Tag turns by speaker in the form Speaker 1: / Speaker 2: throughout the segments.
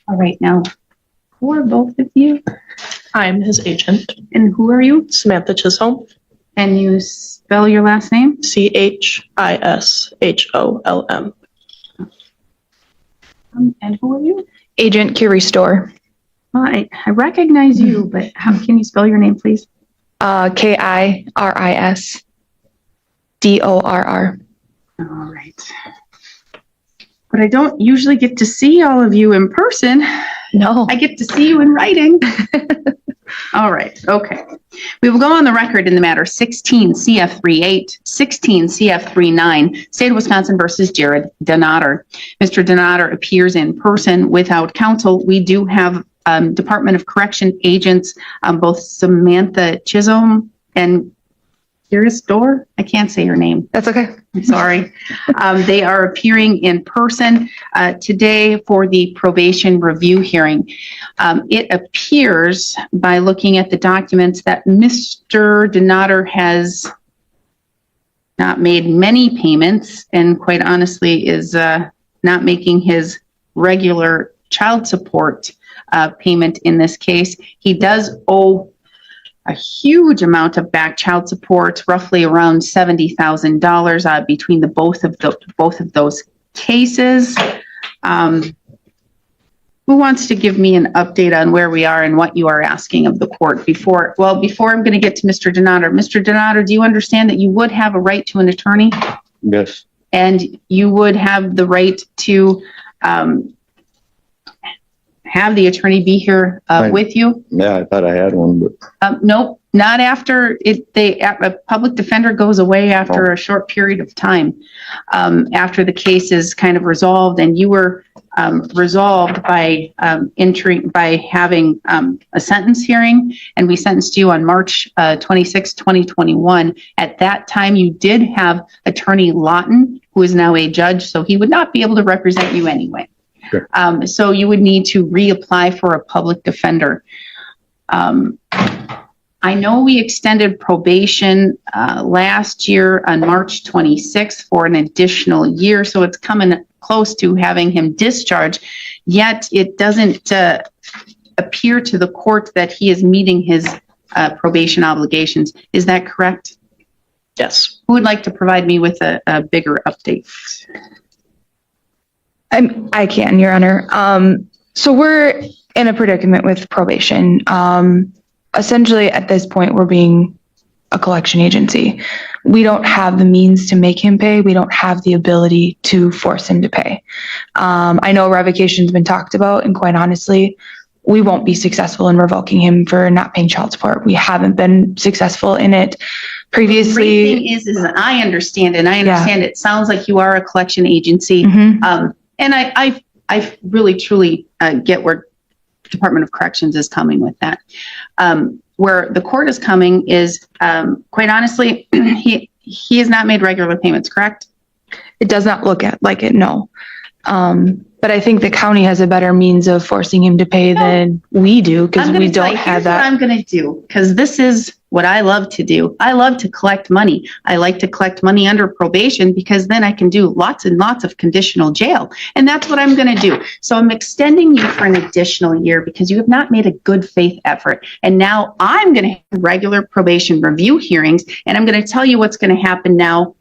Speaker 1: All right, now, who are both of you?
Speaker 2: I'm his agent,
Speaker 1: And who are you?
Speaker 2: Samantha Chisholm,
Speaker 1: And you spell your last name?
Speaker 2: Chisholm.
Speaker 1: And who are you?
Speaker 3: Agent Curie Store.
Speaker 1: I recognize you, but how can you spell your name, please?
Speaker 3: KIRISDORR.
Speaker 1: All right. But I don't usually get to see all of you in person.
Speaker 3: No.
Speaker 1: I get to see you in writing. All right. Okay. We will go on the record in the matter 16 CF38, 16 CF39, State of Wisconsin versus Jared Donater. Mr. Donater appears in person without counsel. We do have Department of Correction agents, both Samantha Chisholm and Curious Door. I can't say her name.
Speaker 3: That's okay.
Speaker 1: I'm sorry. They are appearing in person today for the probation review hearing. It appears by looking at the documents that Mr. Donater has not made many payments and quite honestly is not making his regular child support payment in this case. He does owe a huge amount of back child support, roughly around $70,000 between the both of those cases. Who wants to give me an update on where we are and what you are asking of the court before I'm going to get to Mr. Donater. Mr. Donater, do you understand that you would have a right to an attorney?
Speaker 4: Yes.
Speaker 1: And you would have the right to have the attorney be here with you?
Speaker 4: Yeah, I thought I had one, but
Speaker 1: Nope, not after a public defender goes away after a short period of time, after the case is kind of resolved, and you were resolved by having a sentence hearing, and we sentenced you on March 26, 2021. At that time, you did have Attorney Lawton, who is now a judge, so he would not be able to represent you anyway.
Speaker 4: Sure.
Speaker 1: So you would need to reapply for a public defender. I know we extended probation last year on March 26th for an additional year, so it's coming close to having him discharged, yet it doesn't appear to the court that he is meeting his probation obligations. Is that correct?
Speaker 2: yes.
Speaker 1: Who would like to provide me with a bigger update?
Speaker 3: I can, Your Honor. So we're in a predicament with probation. Essentially, at this point, we're being a collection agency. We don't have the means to make him pay. We don't have the ability to force him to pay. I know revocation's been talked about, and quite honestly, we won't be successful in revoking him for not paying child support. We haven't been successful in it previously.
Speaker 1: The great thing is that I understand, and I understand it sounds like you are a collection agency.
Speaker 3: Mhm.
Speaker 1: And I really, truly get where Department of Corrections is coming with that. Where the court is coming is, quite honestly, he has not made regular payments, correct?
Speaker 3: It does not look like it, no. But I think the county has a better means of forcing him to pay than we do, because we don't have that.
Speaker 1: What I'm going to do, because this is what I love to do. I love to collect money. I like to collect money under probation because then I can do lots and lots of conditional jail. And that's what I'm going to do. So I'm extending you for an additional year because you have not made a good faith effort. And now I'm going to have regular probation review hearings, and I'm going to tell you what's going to happen now.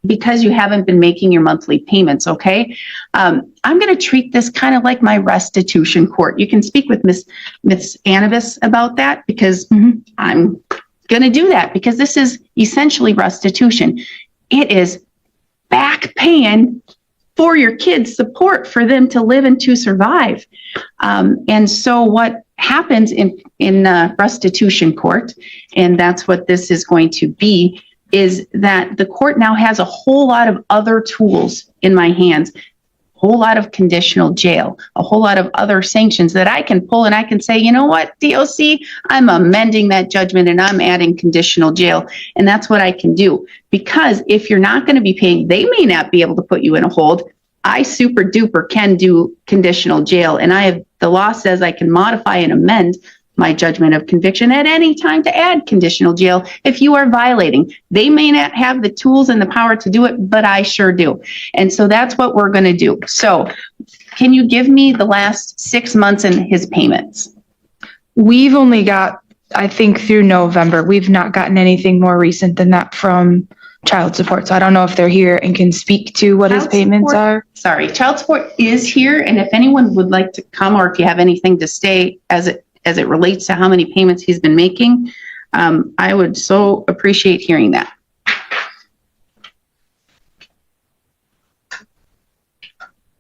Speaker 1: Because you haven't been making your monthly payments, okay? I'm going to treat this kind of like my restitution court. You can speak with Miss Anibis about that, because I'm going to do that, because this is essentially restitution. It is back paying for your kids' support for them to live and to survive. And so what happens in restitution court, and that's what this is going to be, is that the court now has a whole lot of other tools in my hands, a whole lot of conditional jail, a whole lot of other sanctions that I can pull, and I can say, you know what, DOC, I'm amending that judgment and I'm adding conditional jail. And that's what I can do. Because if you're not going to be paying, they may not be able to put you in a hold. I super duper can do conditional jail, and the law says I can modify and amend my judgment of conviction at any time to add conditional jail if you are violating. They may not have the tools and the power to do it, but I sure do. And so that's what we're going to do. So can you give me the last 6 months and his payments?
Speaker 3: We've only got, I think, through November. We've not gotten anything more recent than that from child support. So I don't know if they're here and can speak to what his
Speaker 1: Child
Speaker 3: payments
Speaker 1: support?
Speaker 3: are.
Speaker 1: Sorry, child support is here, and if anyone would like to come, or if you have anything to say as it relates to how many payments he's been making, I would so appreciate hearing that.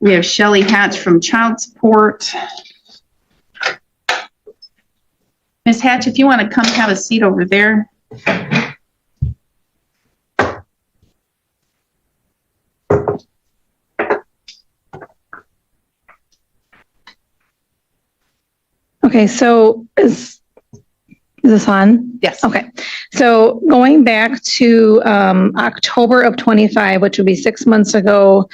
Speaker 1: We have Shelley Hatch from child support. Ms. Hatch, if you want to come have a seat over there.
Speaker 5: Okay, so is this on?
Speaker 1: Yes.
Speaker 5: Okay, so going back to October of 25, which would be 6 months ago,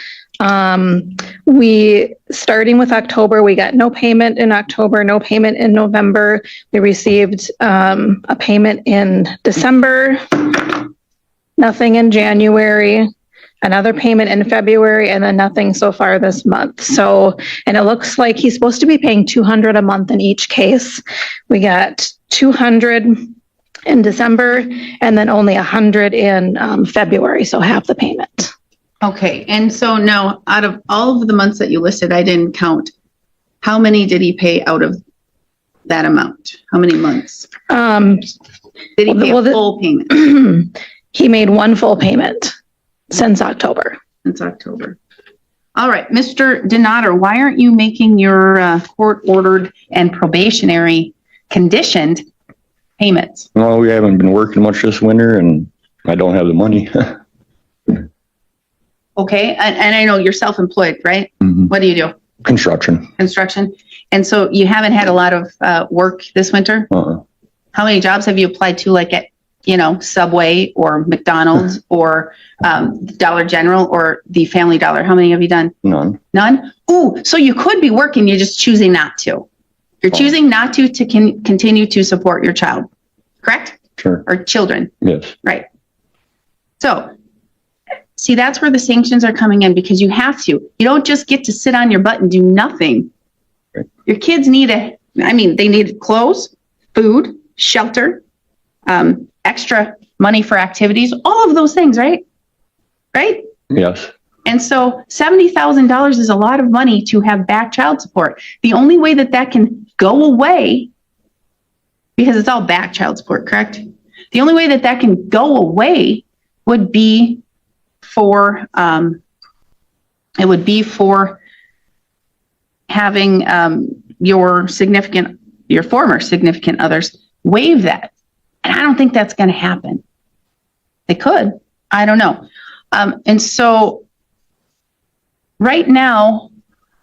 Speaker 5: starting with October, we got no payment in October, no payment in November. We received a payment in December, nothing in January, another payment in February, and then nothing so far this month. So, and it looks like he's supposed to be paying $200 a month in each case. We got $200 in December and then only $100 in February, so half the payment.
Speaker 1: Okay, and so now, out of all of the months that you listed, I didn't count. How many did he pay out of that amount? How many months? Did he pay a full payment
Speaker 5: He made one full payment since October.
Speaker 1: since October? All right, Mr. Donater, why aren't you making your court-ordered and probationary conditioned payments?
Speaker 4: Well, we haven't been working much this winter and I don't have the money.
Speaker 1: Okay, and I know you're self-employed, right?
Speaker 4: Mhm.
Speaker 1: What do you do?
Speaker 4: Construction.
Speaker 1: Construction? And so you haven't had a lot of work this winter? How many jobs have you applied to, like at, Subway or McDonald's or Dollar General or the Family Dollar? How many have you done?
Speaker 4: None.
Speaker 1: None? Ooh, so you could be working, you're just choosing not to. You're choosing not to continue to support your child, correct?
Speaker 4: Sure.
Speaker 1: Or children,
Speaker 4: Yes.
Speaker 1: right? So, see, that's where the sanctions are coming in, because you have to. You don't just get to sit on your butt and do nothing.
Speaker 4: Right.
Speaker 1: Your kids need they need clothes, food, shelter, extra money for activities, all of those things, right? Right?
Speaker 4: Yes.
Speaker 1: And so $70,000 is a lot of money to have back child support. The only way that can go away, because it's all back child support, correct? The only way that can go away would be for having your former significant others waive that. And I don't think that's going to happen. They could. I don't know. And so right now,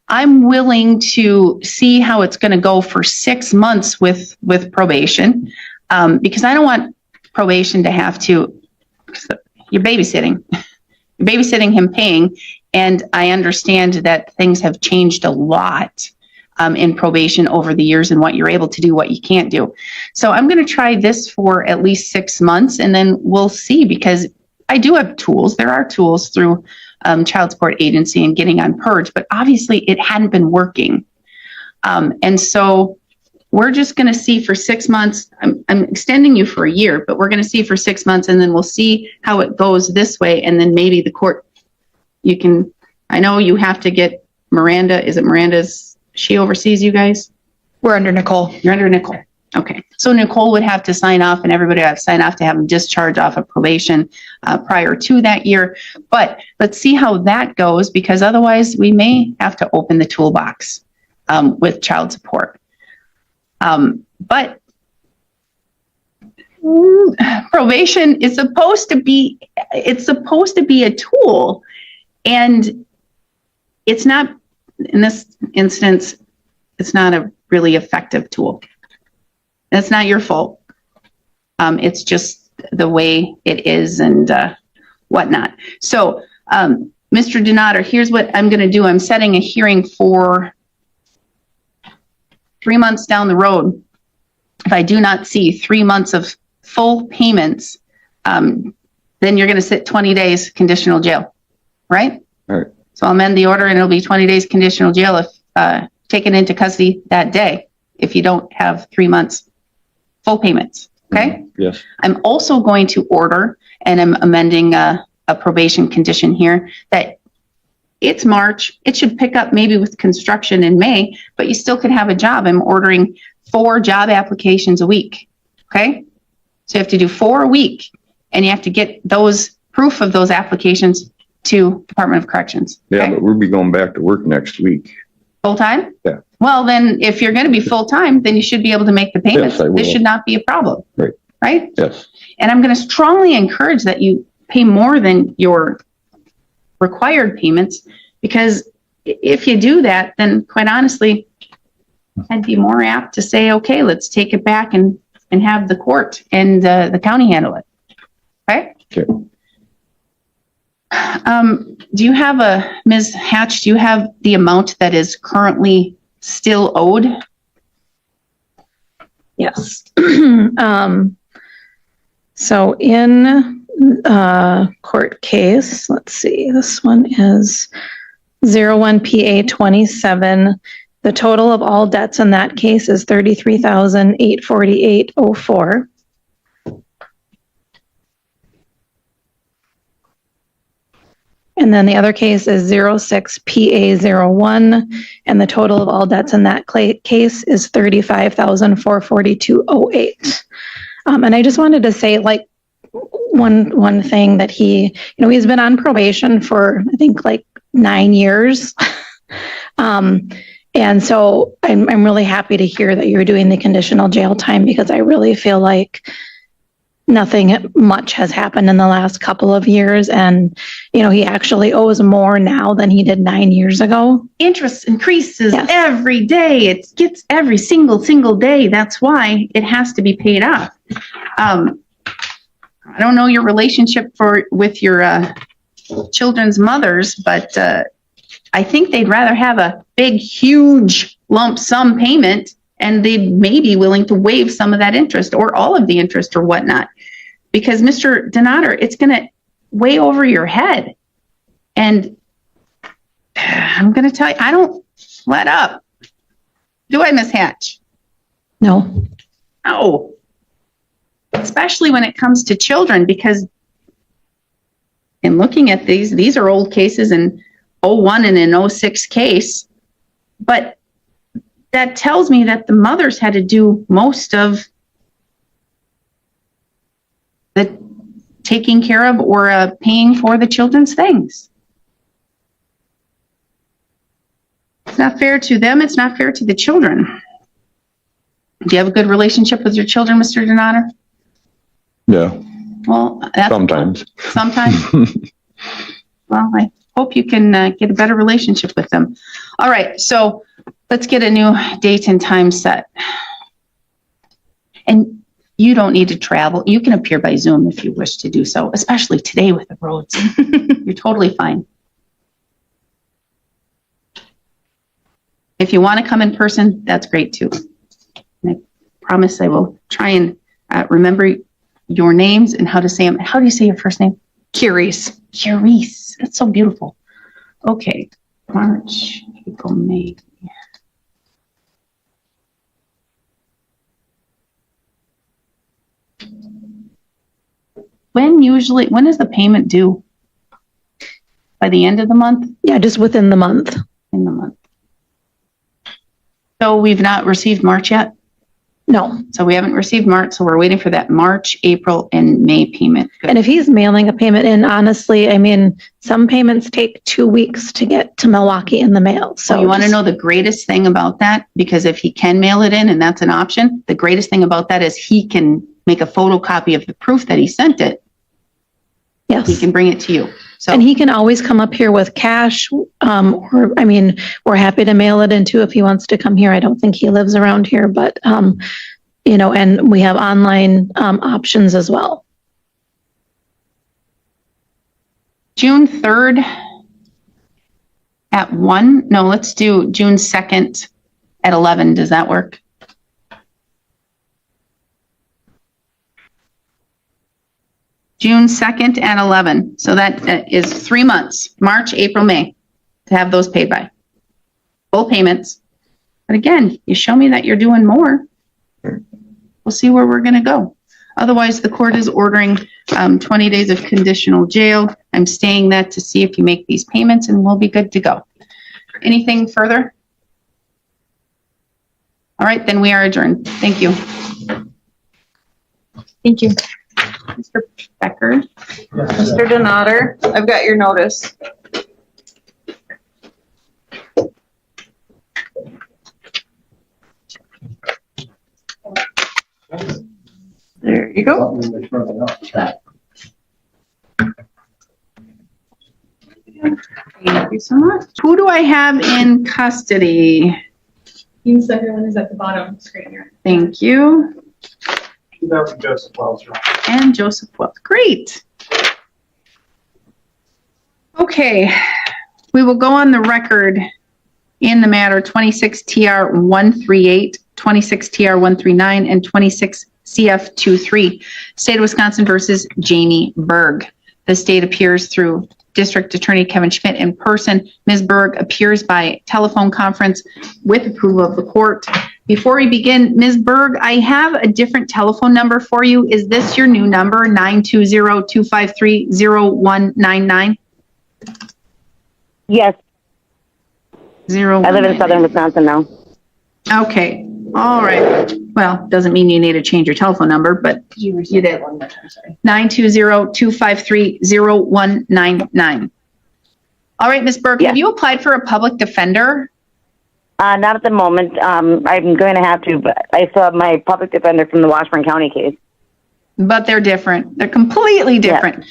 Speaker 1: I'm willing to see how it's going to go for 6 months with probation, because I don't want probation to have to, you're babysitting him paying. And I understand that things have changed a lot in probation over the years and what you're able to do, what you can't do. So I'm going to try this for at least 6 months and then we'll see, because I do have tools. There are tools through child support agency and getting on purge, but obviously it hadn't been working. And so we're just going to see for 6 months. I'm extending you for a year, but we're going to see for 6 months and then we'll see how it goes this way. And then maybe the court, I know you have to get Miranda. Is it Miranda's? She oversees you guys?
Speaker 3: We're under Nicole.
Speaker 1: You're under Nicole. Okay. So Nicole would have to sign off and everybody would have to sign off to have them discharged off of probation prior to that year. But let's see how that goes, because otherwise we may have to open the toolbox with child support. But probation is supposed to be a tool, and it's not, in this instance, it's not a really effective tool. That's not your fault. It's just the way it is and whatnot. So, Mr. Donater, here's what I'm going to do. I'm setting a hearing for 3 months down the road. If I do not see 3 months of full payments, then you're going to sit 20 days conditional jail, right?
Speaker 4: All right.
Speaker 1: So I'll amend the order and it'll be 20 days conditional jail if taken into custody that day, if you don't have 3 months full payments. Okay?
Speaker 4: Yes.
Speaker 1: I'm also going to order, and I'm amending a probation condition here, that it's March. It should pick up maybe with construction in May, but you still could have a job. I'm ordering 4 job applications a week. Okay? So you have to do 4 a week, and you have to get those proof of those applications to Department of Corrections.
Speaker 4: Yeah,
Speaker 1: Okay?
Speaker 4: but we'll be going back to work next week.
Speaker 1: Full time?
Speaker 4: Yeah.
Speaker 1: Well, then if you're going to be full time, then you should be able to make the payments.
Speaker 4: Yes, I will.
Speaker 1: This should not be a problem.
Speaker 4: Right.
Speaker 1: Right?
Speaker 4: Yes.
Speaker 1: And I'm going to strongly encourage that you pay more than your required payments, because if you do that, then quite honestly, I'd be more apt to say, okay, let's take it back and have the court and the county handle it. Okay?
Speaker 4: Okay.
Speaker 1: Do you have Ms. Hatch, do you have the amount that is currently still owed?
Speaker 5: Yes. So in court case, let's see, this one is 01 PA 27. The total of all debts in that case is $33,848.04. And then the other case is 06 PA 01, and the total of all debts in that case is $35,442.08. And I just wanted to say, like, one thing that he's been on probation for, I think, like 9 years. And so I'm really happy to hear that you're doing the conditional jail time, because I really feel like nothing much has happened in the last couple of years. And, he actually owes more now than he did 9 years ago.
Speaker 1: Interest increases
Speaker 5: Yes.
Speaker 1: every day. It gets every single day. That's why it has to be paid off. I don't know your relationship with your children's mothers, but I think they'd rather have a big, huge lump sum payment, and they may be willing to waive some of that interest or all of the interest or whatnot. Because Mr. Donater, it's going to way over your head. And I'm going to tell you, I don't let up. Do I, Miss Hatch?
Speaker 5: No.
Speaker 1: No. Especially when it comes to children, because in looking at these are old cases, in 01 and an 06 case, but that tells me that the mothers had to do most of the taking care of or paying for the children's things. It's not fair to them. It's not fair to the children. Do you have a good relationship with your children, Mr. Donater?
Speaker 4: Yeah,
Speaker 1: Well, that's
Speaker 4: sometimes.
Speaker 1: sometimes. Well, I hope you can get a better relationship with them. All right, so let's get a new date and time set. And you don't need to travel. You can appear by Zoom if you wish to do so, especially today with the roads. You're totally fine. If you want to come in person, that's great too. And I promise I will try and remember your names and how to say them. How do you say your first name?
Speaker 5: Curious.
Speaker 1: Charisse. That's so beautiful. Okay. March, April, May. When is the payment due? By the end of the month?
Speaker 5: Yeah, just within the month.
Speaker 1: In the month. So we've not received March yet?
Speaker 5: No.
Speaker 1: So we haven't received March, so we're waiting for that March, April, and May payment. Good.
Speaker 5: And if he's mailing a payment in, honestly, I mean, some payments take 2 weeks to get to Milwaukee in the mail. So
Speaker 1: So you want to know the greatest thing about that? Because if he can mail it in and that's an option, the greatest thing about that is he can make a photocopy of the proof that he sent it.
Speaker 5: Yes.
Speaker 1: He can bring it to you. So
Speaker 5: And he can always come up here with cash, or, I mean, we're happy to mail it in too if he wants to come here. I don't think he lives around here, but, and we have online options as well.
Speaker 1: June 3rd at 1? No, let's do June 2nd at 11. Does that work? June 2nd at 11. So that is 3 months, March, April, May. to have those paid by. Full payments. But again, you show me that you're doing more, we'll see where we're gonna go. Otherwise, the court is ordering 20 days of conditional jail. I'm staying that to see if you make these payments and we'll be good to go. Anything further? All right, then we are adjourned. Thank you.
Speaker 3: Thank you.
Speaker 1: Mr. Becker.
Speaker 3: Mr. Donader, I've got your notice. There you go.
Speaker 1: Thank you so much. Who do I have in custody?
Speaker 6: The second one is at the bottom screen here.
Speaker 1: Thank you.
Speaker 7: Joseph Wells, right?
Speaker 1: And Joseph Wells. Great. Okay, we will go on the record in the matter 26 TR 138, 26 TR 139, and 26 CF 23, State of Wisconsin versus Jamie Berg. The state appears through District Attorney Kevin Schmidt in person. Ms. Berg appears by telephone conference with approval of the court. Before we begin, Ms. Berg, I have a different telephone number for you. Is this your new number, 920-253-0199?
Speaker 8: Yes,
Speaker 1: Zero.
Speaker 8: I live in southern Wisconsin now.
Speaker 1: Okay, all right. Well, doesn't mean you need to change your telephone number, but you did. 920-253-0199. All right, Ms. Berg,
Speaker 8: Yeah.
Speaker 1: have you applied for a public defender?
Speaker 8: Not at the moment. I'm going to have to, but I still have my public defender from the Washburn County case.
Speaker 1: But they're different. They're completely different.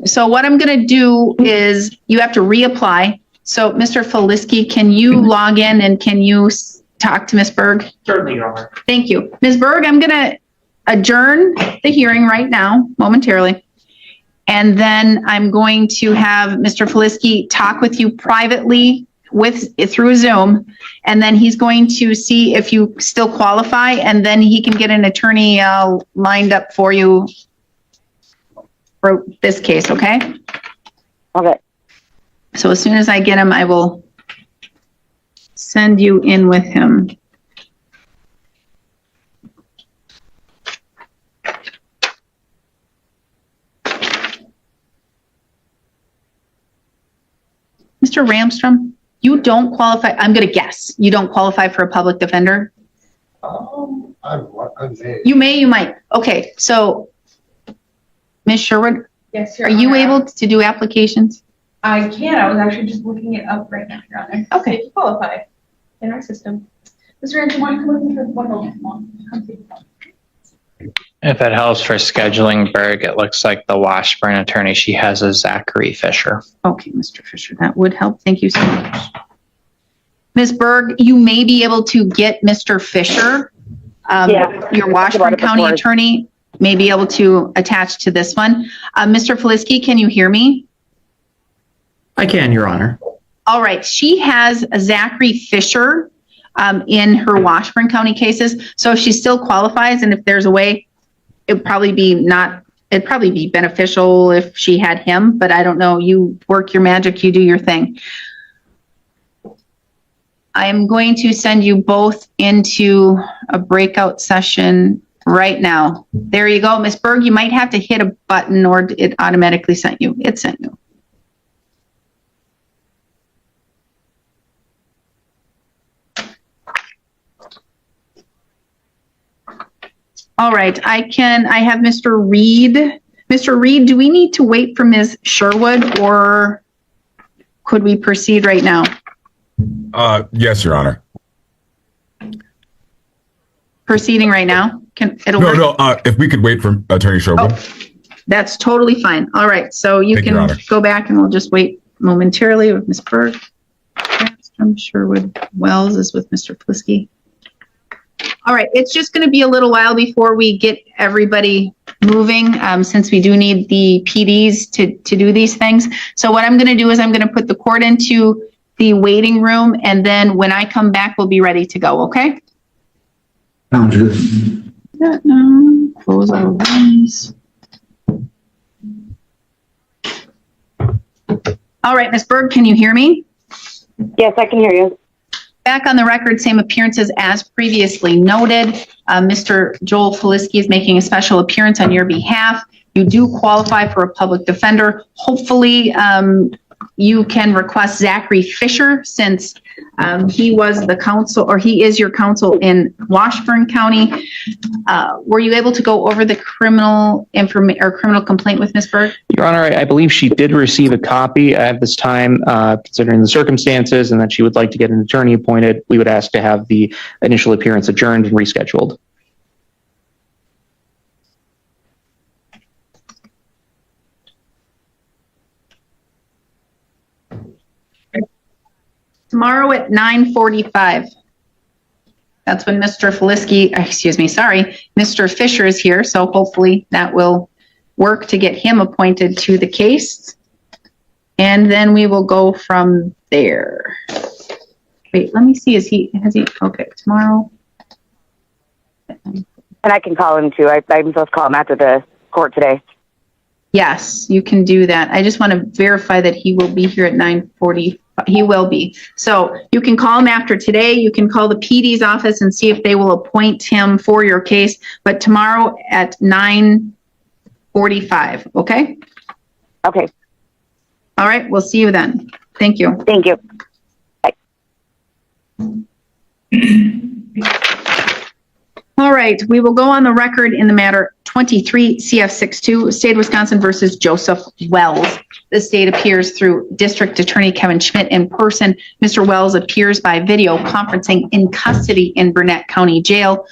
Speaker 1: So what I'm going to do is you have to reapply. So Mr. Feliski, can you log in and can you talk to Ms. Berg?
Speaker 7: Certainly, Your Honor.
Speaker 1: Thank you. Ms. Berg, I'm going to adjourn the hearing right now, momentarily. And then I'm going to have Mr. Feliski talk with you privately through Zoom. And then he's going to see if you still qualify, and then he can get an attorney lined up for you for this case, okay?
Speaker 8: Okay.
Speaker 1: So as soon as I get him, I will send you in with him. Mr. Ramstrom, you don't qualify, I'm going to guess, you don't qualify for a public defender?
Speaker 7: I'm there.
Speaker 1: You may, you might. Okay, so Ms. Sherwood,
Speaker 6: Yes,
Speaker 1: are you able to do applications?
Speaker 6: I can. I was actually just looking it up right now, Your Honor.
Speaker 1: Okay.
Speaker 6: If you qualify in our system. Mr. Rankin, why don't you come over for one moment? Come see the phone.
Speaker 9: If it helps for scheduling Berg, it looks like the Washburn attorney she has is Zachary Fisher.
Speaker 1: Okay, Mr. Fisher, that would help. Thank you so much. Ms. Berg, you may be able to get Mr. Fisher,
Speaker 8: Yeah.
Speaker 1: your Washburn
Speaker 8: About it
Speaker 1: County
Speaker 8: before.
Speaker 1: attorney, may be able to attach to this one. Mr. Feliski, can you hear me?
Speaker 10: I can, Your Honor.
Speaker 1: All right, she has a Zachary Fisher in her Washburn County cases. So if she still qualifies and if there's a way, it'd probably be beneficial if she had him, but I don't know. You work your magic, you do your thing. I'm going to send you both into a breakout session right now. There you go. Ms. Berg, you might have to hit a button or it automatically sent you. It sent you. All right, I have Mr. Reed. Mr. Reed, do we need to wait for Ms. Sherwood or could we proceed right now?
Speaker 11: Yes, Your Honor.
Speaker 1: Proceeding right now? It'll work?
Speaker 11: No, if we could wait for Attorney Sherwood.
Speaker 1: That's totally fine. All right, so you
Speaker 11: Thank you, Your
Speaker 1: can
Speaker 11: Honor.
Speaker 1: go back and we'll just wait momentarily with Ms. Berg. I'm Sherwood Wells is with Mr. Plisky. All right, it's just going to be a little while before we get everybody moving, since we do need the PDs to do these things. So what I'm going to do is I'm going to put the court into the waiting room, and then when I come back, we'll be ready to go, okay?
Speaker 10: Sounds good.
Speaker 1: No, close our rooms. All right, Ms. Berg, can you hear me?
Speaker 8: Yes, I can hear you.
Speaker 1: Back on the record, same appearances as previously noted. Mr. Joel Feliski is making a special appearance on your behalf. You do qualify for a public defender. Hopefully, you can request Zachary Fisher since he was the counsel, or he is your counsel in Washburn County. Were you able to go over the criminal complaint with Ms. Berg?
Speaker 12: Your Honor, I believe she did receive a copy at this time, considering the circumstances, and that she would like to get an attorney appointed. We would ask to have the initial appearance adjourned and rescheduled.
Speaker 1: Tomorrow at 9:45. That's when Mr. Mr. Fisher is here, so hopefully that will work to get him appointed to the case. And then we will go from there. Wait, let me see, okay, tomorrow?
Speaker 8: And I can call him too. I'm supposed to call him after the court today.
Speaker 1: Yes, you can do that. I just want to verify that he will be here at 9:40. He will be. So you can call him after today. You can call the PD's office and see if they will appoint him for your case. But tomorrow at 9:45, okay?
Speaker 8: Okay.
Speaker 1: All right, we'll see you then. Thank you.
Speaker 8: Thank you. Bye.
Speaker 1: All right, we will go on the record in the matter 23 CF62, State of Wisconsin versus Joseph Wells. The state appears through District Attorney Kevin Schmidt in person. Mr. Wells appears by video conferencing in custody in Burnett County Jail.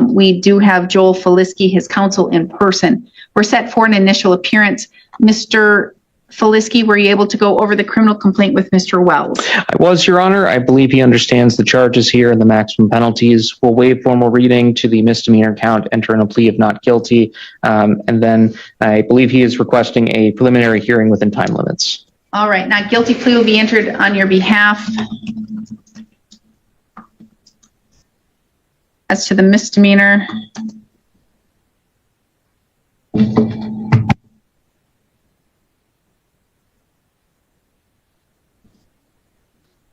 Speaker 1: We do have Joel Feliski, his counsel, in person. We're set for an initial appearance. Mr. Feliski, were you able to go over the criminal complaint with Mr. Wells?
Speaker 12: I was, Your Honor. I believe he understands the charges here and the maximum penalties. We'll waive formal reading to the misdemeanor count, enter in a plea of not guilty, and then I believe he is requesting a preliminary hearing within time limits.
Speaker 1: All right, not guilty plea will be entered on your behalf. As to the misdemeanor,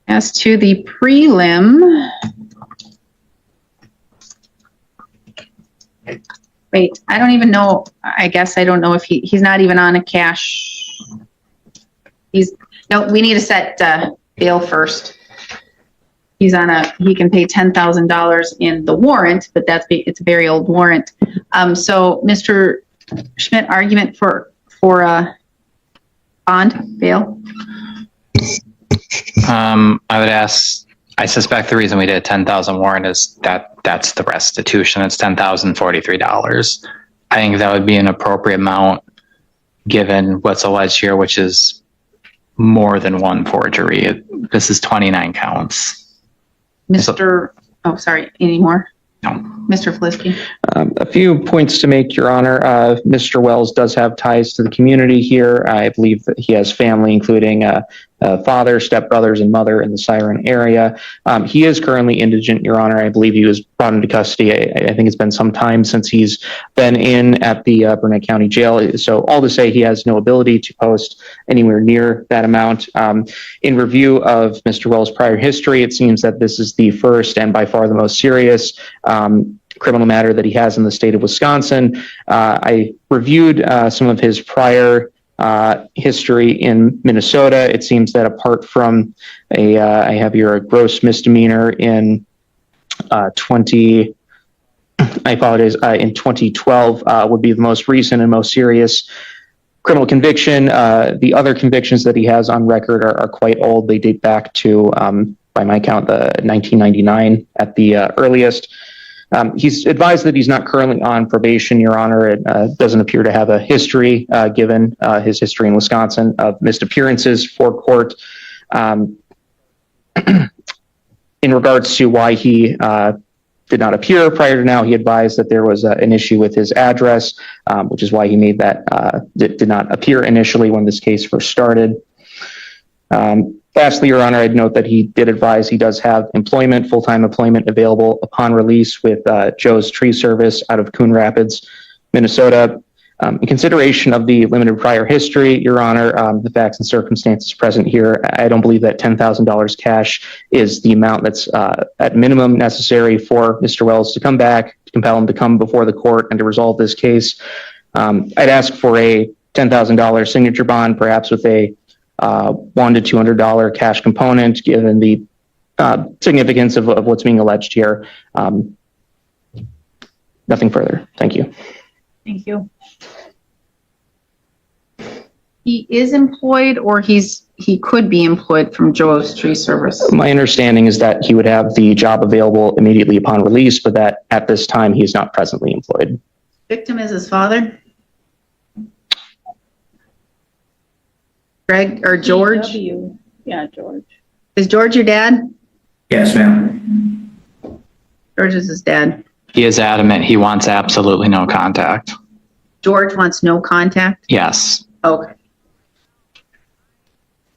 Speaker 1: as to the prelim, wait, I don't even know. I guess I don't know if he's not even on a cash. No, we need to set bail first. He can pay $10,000 in the warrant, but it's a very old warrant. So Mr. Schmidt, argument for bond bail.
Speaker 9: I suspect the reason we did a 10,000 warrant is that's the restitution. It's $10,043. I think that would be an appropriate amount given what's alleged here, which is more than one forgery. This is 29 counts.
Speaker 1: Any more?
Speaker 9: No.
Speaker 1: Mr. Feliski.
Speaker 12: A few points to make, Your Honor. Mr. Wells does have ties to the community here. I believe that he has family, including father, stepbrothers, and mother in the Siren area. He is currently indigent, Your Honor. I believe he was brought into custody. I think it's been some time since he's been in at the Burnett County Jail. So all to say, he has no ability to post anywhere near that amount. In review of Mr. Wells' prior history, it seems that this is the first and by far the most serious criminal matter that he has in the state of Wisconsin. I reviewed some of his prior history in Minnesota. It seems that apart from I have here a gross misdemeanor in in 2012 would be the most recent and most serious criminal conviction. The other convictions that he has on record are quite old. They date back to, by my count, the 1999 at the earliest. He's advised that he's not currently on probation, Your Honor. It doesn't appear to have a history, given his history in Wisconsin, of missed appearances for court. In regards to why he did not appear prior to now, he advised that there was an issue with his address, which is why he made that did not appear initially when this case first started. Lastly, Your Honor, I'd note that he did advise he does have employment, full-time employment available upon release with Joe's Tree Service out of Coon Rapids, Minnesota. In consideration of the limited prior history, Your Honor, the facts and circumstances present here, I don't believe that $10,000 cash is the amount that's at minimum necessary for Mr. Wells to come back, to compel him to come before the court and to resolve this case. I'd ask for a $10,000 signature bond, perhaps with a $100 to $200 cash component, given the significance of what's being alleged here. Nothing further. Thank you.
Speaker 1: Thank you. He is employed, or he could be employed from Joe's Tree Service?
Speaker 12: My understanding is that he would have the job available immediately upon release, but that at this time he is not presently employed.
Speaker 1: Victim is his father? Greg or George?
Speaker 6: Yeah, George.
Speaker 1: Is George your dad?
Speaker 10: Yes, ma'am.
Speaker 1: George is his dad.
Speaker 9: He is adamant he wants absolutely no contact.
Speaker 1: George wants no contact?
Speaker 9: Yes.
Speaker 1: Okay.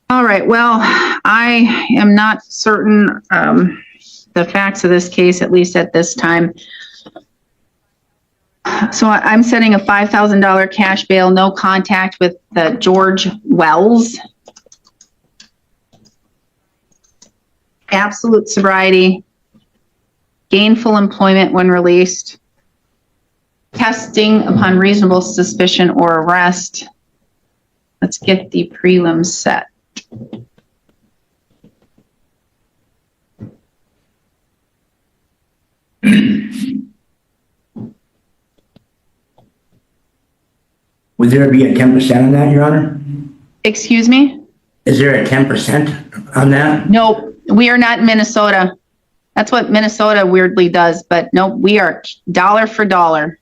Speaker 1: All right, well, I am not certain the facts of this case, at least at this time. So I'm setting a $5,000 cash bail, no contact with George Wells. Absolute sobriety, gainful employment when released, testing upon reasonable suspicion or arrest. Let's get the prelims set.
Speaker 10: Would there be a 10% on that, Your Honor?
Speaker 1: Excuse me?
Speaker 10: Is there a 10% on that?
Speaker 1: Nope, we are not in Minnesota. That's what Minnesota weirdly does, but nope, we are dollar for dollar.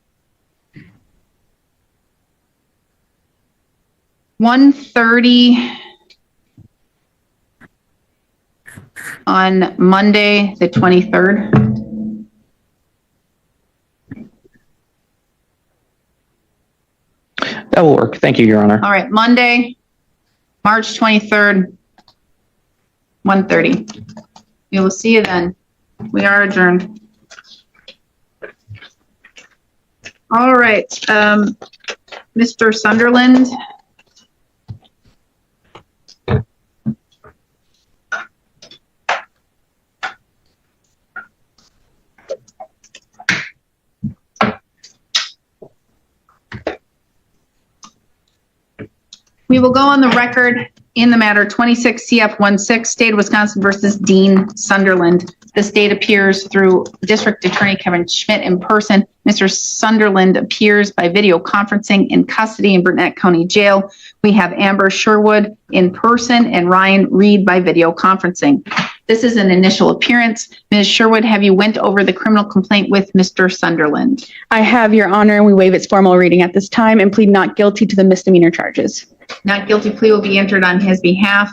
Speaker 1: 1:30 on Monday, the 23rd.
Speaker 12: That will work. Thank you, Your Honor.
Speaker 1: All right, Monday, March 23rd, 1:30. We will see you then. We are adjourned. All right, Mr. Sunderland. We will go on the record in the matter 26 CF16, State of Wisconsin versus Dean Sunderland. This date appears through District Attorney Kevin Schmidt in person. Mr. Sunderland appears by video conferencing in custody in Burnett County Jail. We have Amber Sherwood in person and Ryan Reed by video conferencing. This is an initial appearance. Ms. Sherwood, have you went over the criminal complaint with Mr. Sunderland?
Speaker 3: I have, Your Honor, and we waive its formal reading at this time and plead not guilty to the misdemeanor charges.
Speaker 1: Not guilty plea will be entered on his behalf.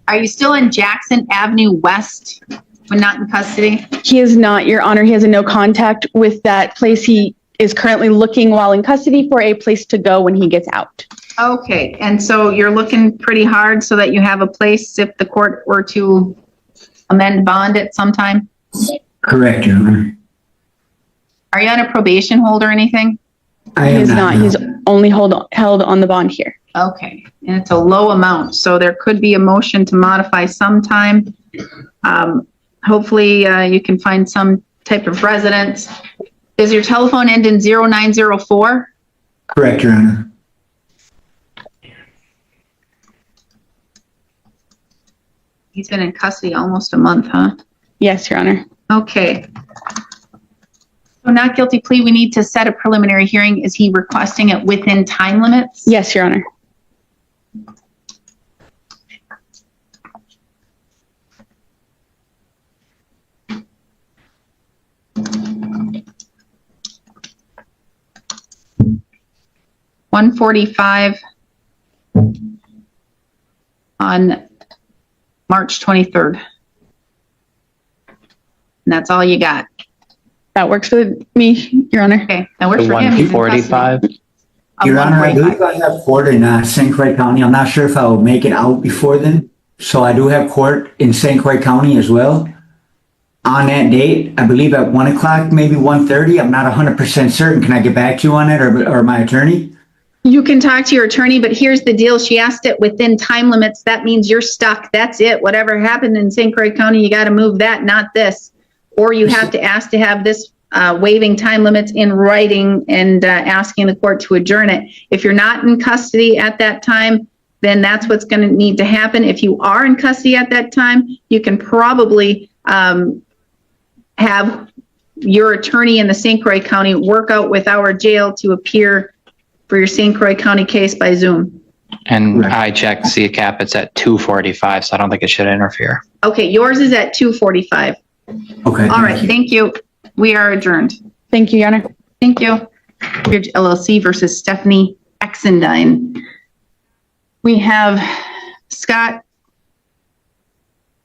Speaker 1: Are you still in Jackson Avenue West when not in custody?
Speaker 3: He is not, Your Honor. He has a no contact with that place. He is currently looking while in custody for a place to go when he gets out.
Speaker 1: Okay, and so you're looking pretty hard so that you have a place if the court were to amend bond at some time?
Speaker 10: Correct, Your Honor.
Speaker 1: Are you on a probation hold or anything?
Speaker 10: I
Speaker 3: He
Speaker 10: am
Speaker 3: is not.
Speaker 10: no.
Speaker 3: He's only held on the bond here.
Speaker 1: Okay, and it's a low amount, so there could be a motion to modify sometime. Hopefully, you can find some type of residence. Does your telephone end in 0904?
Speaker 10: Correct, Your Honor.
Speaker 1: He's been in custody almost a month, huh?
Speaker 3: Yes, Your Honor.
Speaker 1: Okay. So not guilty plea, we need to set a preliminary hearing. Is he requesting it within time limits?
Speaker 3: Yes, Your Honor.
Speaker 1: $145 on March 23rd. And that's all you got.
Speaker 3: That works for me, Your Honor.
Speaker 1: Okay, that works
Speaker 9: The
Speaker 1: for him. He's in custody.
Speaker 9: 145.
Speaker 1: Of
Speaker 10: Your Honor, I
Speaker 1: 145.
Speaker 10: believe I have court in St. Croix County. I'm not sure if I will make it out before then. So I do have court in St. Croix County as well. on that date, I believe at 1 o'clock, maybe 1:30. I'm not 100% certain. Can I get back to you on it or my attorney?
Speaker 1: You can talk to your attorney, but here's the deal. She asked it within time limits. That means you're stuck. That's it. Whatever happened in St. Croix County, you got to move that, not this. Or you have to ask to have this waiving time limits in writing and asking the court to adjourn it. If you're not in custody at that time, then that's what's going to need to happen. If you are in custody at that time, you can probably have your attorney in the St. Croix County work out with our jail to appear for your St. Croix County case by Zoom.
Speaker 9: And I checked CCAP, it's at 2:45, so I don't think it should interfere.
Speaker 1: Okay, yours is at 2:45.
Speaker 10: Okay.
Speaker 1: All right, thank you. We are adjourned.
Speaker 3: Thank you, Your Honor.
Speaker 1: Thank you. Bridge LLC versus Stephanie Exendine. We have Scott.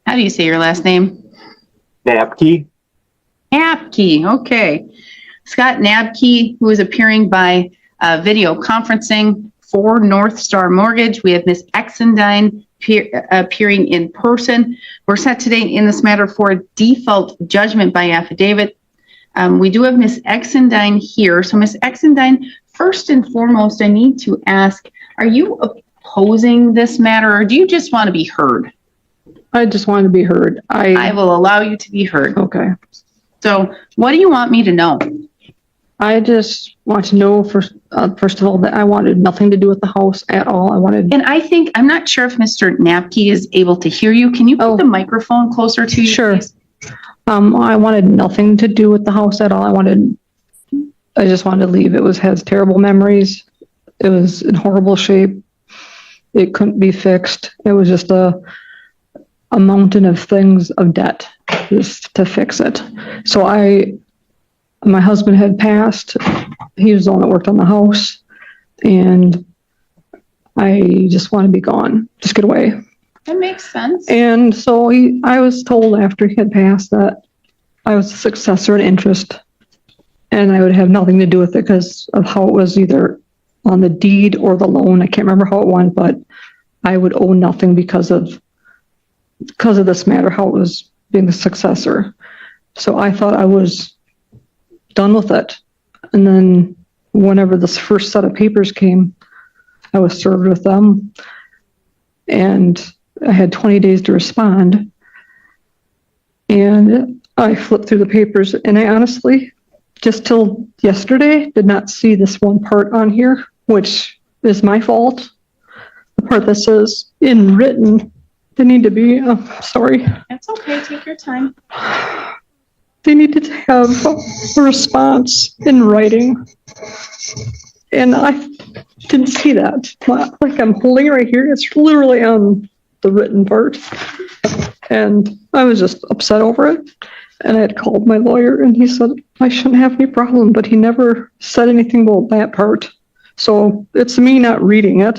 Speaker 1: How do you say your last name?
Speaker 7: Napke.
Speaker 1: Napke. Okay. Scott Napke, who is appearing by video conferencing for North Star Mortgage. We have Ms. Exendine appearing in person. We're set today in this matter for default judgment by affidavit. We do have Ms. Exendine here. So Ms. Exendine, first and foremost, I need to ask, are you opposing this matter or do you just want to be heard?
Speaker 5: I just want to be heard.
Speaker 1: I will allow you to be heard.
Speaker 5: Okay.
Speaker 1: So what do you want me to know?
Speaker 5: I just want to know first of all that I wanted nothing to do with the house at all.
Speaker 1: And I think, I'm not sure if Mr. Napke is able to hear you. Can you put the microphone closer to you?
Speaker 5: Sure.
Speaker 1: Please?
Speaker 5: I wanted nothing to do with the house at all. I just wanted to leave. Has terrible memories. It was in horrible shape. It couldn't be fixed. It was just a mountain of things of debt just to fix it. So my husband had passed. He was the one that worked on the house. And I just want to be gone. Just get away.
Speaker 1: That makes sense.
Speaker 5: And so I was told after he had passed that I was a successor in interest and I would have nothing to do with it because of how it was either on the deed or the loan. I can't remember how it went, but I would owe nothing because of this matter, how it was being the successor. So I thought I was done with it. And then whenever this first set of papers came, I was served with them and I had 20 days to respond. And I flipped through the papers and I honestly, just till yesterday, did not see this one part on here, which is my fault. The part that says in written, they need to be, sorry.
Speaker 1: That's okay. Take your time.
Speaker 5: They needed to have a response in writing. And I didn't see that. Like I'm holding it right here. It's literally on the written part. And I was just upset over it. And I had called my lawyer and he said, I shouldn't have any problem, but he never said anything about that part. So it's me not reading it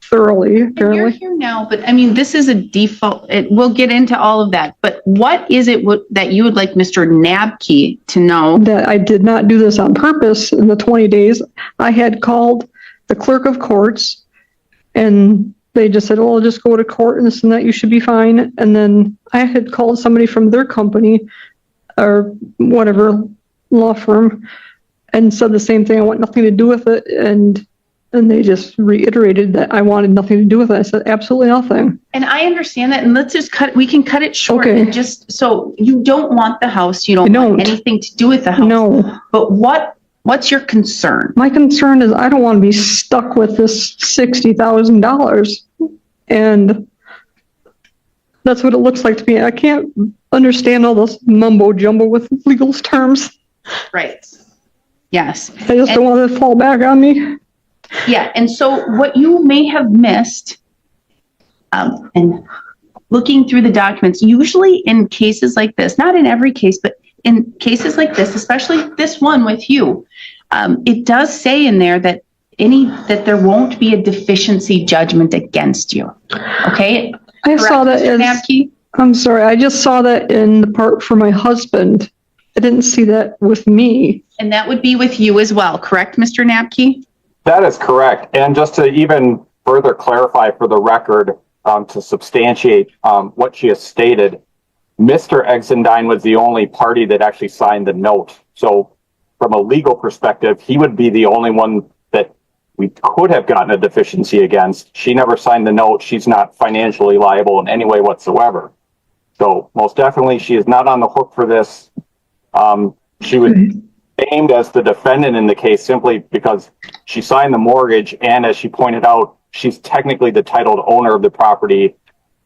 Speaker 5: thoroughly,
Speaker 1: And you're
Speaker 5: apparently.
Speaker 1: here now, but I mean, this is a default. We'll get into all of that. But what is it that you would like Mr. Napke to know?
Speaker 5: That I did not do this on purpose in the 20 days. I had called the clerk of courts and they just said, well, just go to court and this and that, you should be fine. And then I had called somebody from their company or whatever law firm and said the same thing. I want nothing to do with it. And they just reiterated that I wanted nothing to do with it. I said, absolutely nothing.
Speaker 1: And I understand that. And let's just we can cut it short.
Speaker 5: Okay.
Speaker 1: And just so you don't want the house. You don't want anything to do with the house.
Speaker 5: No.
Speaker 1: But what's your concern?
Speaker 5: My concern is I don't want to be stuck with this $60,000. And that's what it looks like to me. I can't understand all this mumbo jumbo with legal terms.
Speaker 1: Right. Yes.
Speaker 5: I just don't want it to fall back on me.
Speaker 1: Yeah. And so what you may have missed, and looking through the documents, usually in cases like this, not in every case, but in cases like this, especially this one with you, it does say in there that there won't be a deficiency judgment against you. Okay.
Speaker 5: I saw that
Speaker 1: Mr. Napke?
Speaker 5: I'm sorry, I just saw that in the part for my husband. I didn't see that with me.
Speaker 1: And that would be with you as well, correct, Mr. Napke?
Speaker 13: That is correct. And just to even further clarify for the record, to substantiate what she has stated, Mr. Exendine was the only party that actually signed the note. So from a legal perspective, he would be the only one that we could have gotten a deficiency against. She never signed the note. She's not financially liable in any way whatsoever. So most definitely she is not on the hook for this. She was named as the defendant in the case simply because she signed the mortgage, and as she pointed out, she's technically the titled owner of the property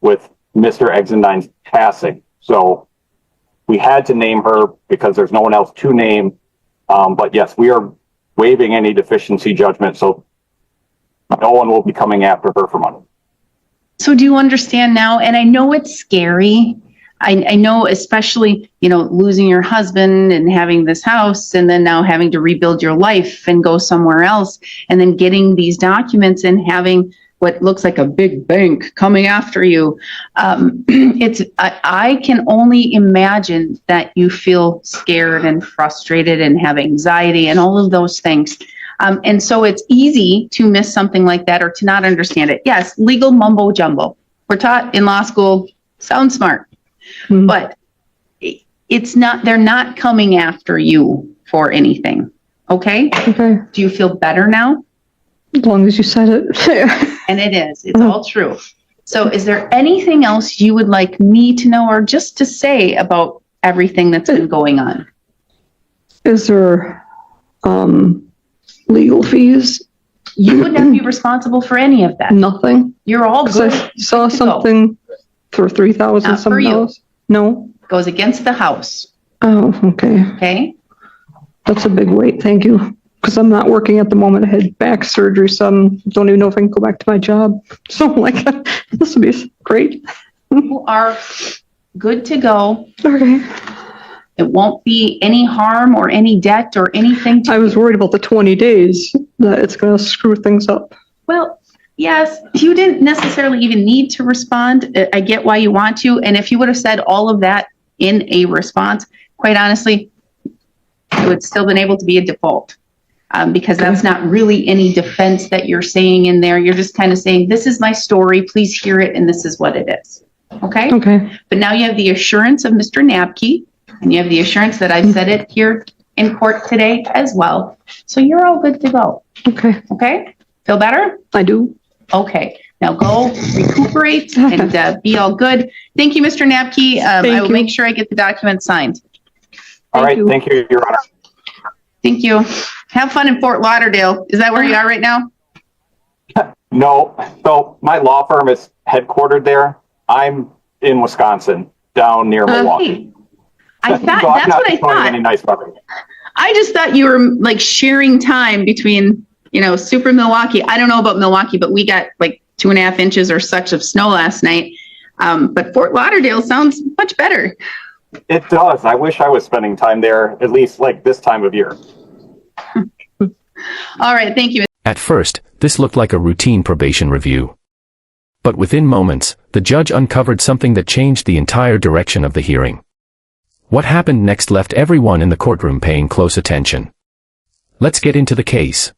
Speaker 13: with Mr. Exendine's passing. So we had to name her because there's no one else to name. But yes, we are waiving any deficiency judgment, so no one will be coming after her for money.
Speaker 1: So do you understand now? And I know it's scary. I know, especially, losing your husband and having this house and then now having to rebuild your life and go somewhere else, and then getting these documents and having what looks like a big bank coming after you. I can only imagine that you feel scared and frustrated and have anxiety and all of those things. And so it's easy to miss something like that or to not understand it. Yes, legal mumbo jumbo. We're taught in law school, sound smart. But it's not, they're not coming after you for anything. Okay?
Speaker 5: Okay,
Speaker 1: Do you feel better now?
Speaker 5: as long as you said it.
Speaker 1: And it is. It's all true. So is there anything else you would like me to know or just to say about everything that's been going on?
Speaker 5: Is there, legal fees?
Speaker 1: You would not be responsible for any of that.
Speaker 5: Nothing?
Speaker 1: You're all
Speaker 5: Because
Speaker 1: good.
Speaker 5: I saw
Speaker 1: Good to go.
Speaker 5: something for 3,000
Speaker 1: Not for
Speaker 5: something
Speaker 1: you.
Speaker 5: else. No?
Speaker 1: Goes against the house.
Speaker 5: Oh, okay.
Speaker 1: Okay?
Speaker 5: That's a big weight. Thank you. Because I'm not working at the moment. I had back surgery, so I don't even know if I can go back to my job. So I'm like, this would be great.
Speaker 1: You are good to go.
Speaker 5: Okay.
Speaker 1: It won't be any harm or any debt or anything to
Speaker 5: I was worried about the 20 days that it's going to screw things up.
Speaker 1: Well, yes, you didn't necessarily even need to respond. I get why you want to. And if you would have said all of that in a response, quite honestly, it would still been able to be a default. Because that's not really any defense that you're saying in there. You're just kind of saying, this is my story, please hear it, and this is what it is. Okay?
Speaker 5: Okay.
Speaker 1: But now you have the assurance of Mr. Napke, and you have the assurance that I've said it here in court today as well. So you're all good to go.
Speaker 5: Okay.
Speaker 1: Okay? Feel better?
Speaker 5: I do.
Speaker 1: Okay. Now go recuperate and be all good. Thank you, Mr. Napke. I will make sure I get the document signed.
Speaker 13: All right, thank you, Your Honor.
Speaker 1: Thank you. Have fun in Fort Lauderdale. Is that where you are right now?
Speaker 13: No, so my law firm is headquartered there. I'm in Wisconsin, down near Milwaukee.
Speaker 1: I thought,
Speaker 13: So I'm
Speaker 1: that's
Speaker 13: not
Speaker 1: what I
Speaker 13: showing
Speaker 1: thought.
Speaker 13: any nice weather.
Speaker 1: I just thought you were like sharing time between, super Milwaukee. I don't know about Milwaukee, but we got like 2.5 inches or such of snow last night. But Fort Lauderdale sounds much better.
Speaker 13: It does. I wish I was spending time there, at least like this time of year.
Speaker 1: All right. Thank you.
Speaker 14: At first, this looked like a routine probation review. But within moments, the judge uncovered something that changed the entire direction of the hearing. What happened next left everyone in the courtroom paying close attention. Let's get into the case.